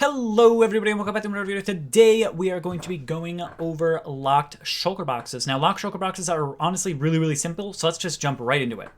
Hello everybody and welcome back to another video. Today we are going to be going over locked shulker boxes. Now locked shulker boxes are honestly really simple, so let's just jump right into it.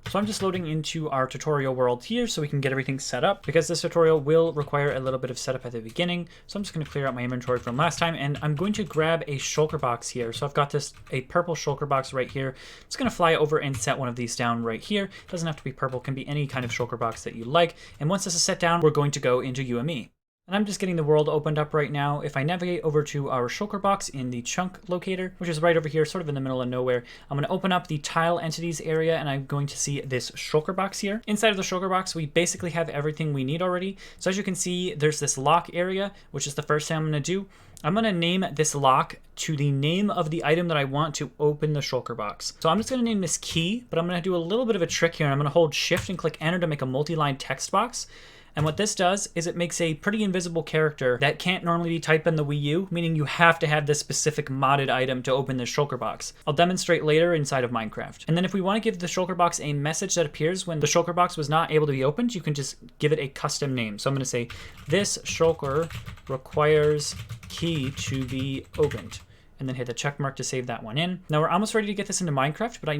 So I'm just loading into our tutorial world here so we can get everything set up, because this tutorial will require a little bit of setup at the beginning. So I'm just going to clear out my inventory from last time, and I'm going to grab a shulker box here. So I've got a purple shulker box right here. It's going to fly over and set one of these down right here. It doesn't have to be purple, it can be any kind of shulker box that you like. And once this is set down, we're going to go into UME. And I'm just getting the world opened up right now. If I navigate over to our shulker box in the chunk locator, which is right over here, sort of in the middle of nowhere, I'm going to open up the tile entities area, and I'm going to see this shulker box here. Inside of the shulker box, we basically have everything we need already. So as you can see, there's this lock area, which is the first thing I'm going to do. I'm going to name this lock to the name of the item that I want to open the shulker box. So I'm just going to name this key, but I'm going to do a little bit of a trick here. I'm going to hold shift and click enter to make a multi-line text box. And what this does is it makes a pretty invisible character that can't normally be typed in the WiiU, meaning you have to have this specific modded item to open this shulker box. I'll demonstrate later inside of Minecraft. And then if we want to give the shulker box a message that appears when the shulker box was not able to be opened, you can just give it a custom name. So I'm going to say, this shulker requires key to be opened, and then hit the check mark to save that one in. Now we're almost ready to get this into Minecraft, but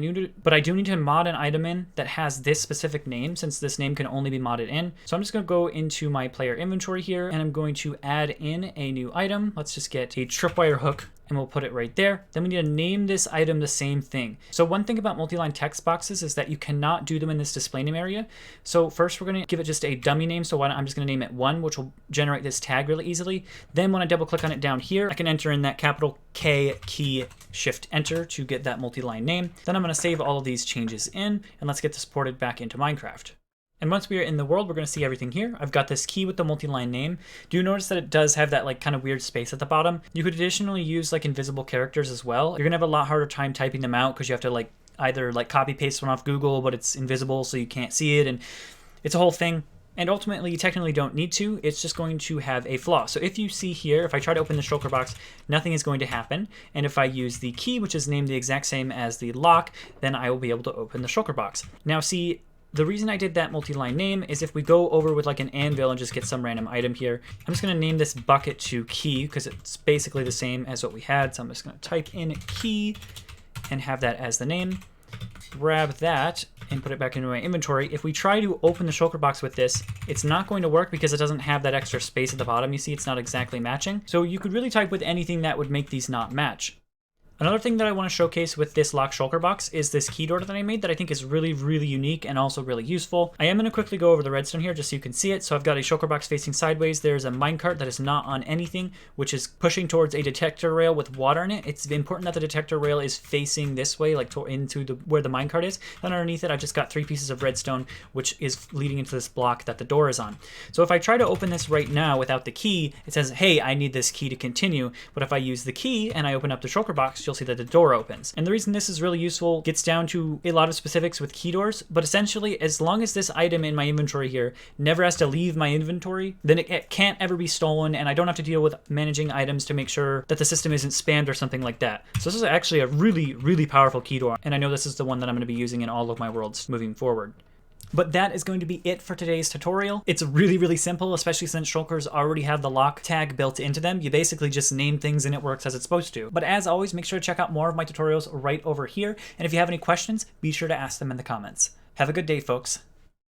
I do need to mod an item in that has this specific name, since this name can only be modded in. So I'm just going to go into my player inventory here, and I'm going to add in a new item. Let's just get a tripwire hook, and we'll put it right there. Then we need to name this item the same thing. So one thing about multi-line text boxes is that you cannot do them in this display name area. So first we're going to give it just a dummy name. So I'm just going to name it 1, which will generate this tag really easily. Then when I double click on it down here, I can enter in that capital K key, shift enter to get that multi-line name. Then I'm going to save all of these changes in, and let's get this ported back into Minecraft. And once we are in the world, we're going to see everything here. I've got this key with the multi-line name. Do you notice that it does have that like kind of weird space at the bottom? You could additionally use like invisible characters as well. You're going to have a lot harder time typing them out because you have to like either like copy paste one off Google, but it's invisible so you can't see it, and it's a whole thing. And ultimately, you technically don't need to. It's just going to have a flaw. So if you see here, if I try to open the shulker box, nothing is going to happen. And if I use the key, which is named the exact same as the lock, then I will be able to open the shulker box. Now see, the reason I did that multi-line name is if we go over with like an anvil and just get some random item here, I'm just going to name this bucket to key because it's basically the same as what we had. So I'm just going to type in key and have that as the name. Grab that and put it back into my inventory. If we try to open the shulker box with this, it's not going to work because it doesn't have that extra space at the bottom. You see, it's not exactly matching. So you could really type with anything that would make these not match. Another thing that I want to showcase with this locked shulker box is this key door that I made that I think is really unique and also really useful. I am going to quickly go over the redstone here just so you can see it. So I've got a shulker box facing sideways. There's a minecart that is not on anything, which is pushing towards a detector rail with water in it. It's important that the detector rail is facing this way, like into where the minecart is. And underneath it, I've just got 3 pieces of redstone, which is leading into this block that the door is on. So if I try to open this right now without the key, it says, hey, I need this key to continue. But if I use the key and I open up the shulker box, you'll see that the door opens. And the reason this is really useful gets down to a lot of specifics with key doors, but essentially as long as this item in my inventory here never has to leave my inventory, then it can't ever be stolen, and I don't have to deal with managing items to make sure that the system isn't spammed or something like that. So this is actually a really powerful key door, and I know this is the one that I'm going to be using in all of my worlds moving forward. But that is going to be it for today's tutorial. It's really simple, especially since shulkers already have the lock tag built into them. You basically just name things and it works as it's supposed to. But as always, make sure to check out more of my tutorials right over here. And if you have any questions, be sure to ask them in the comments. Have a good day, folks.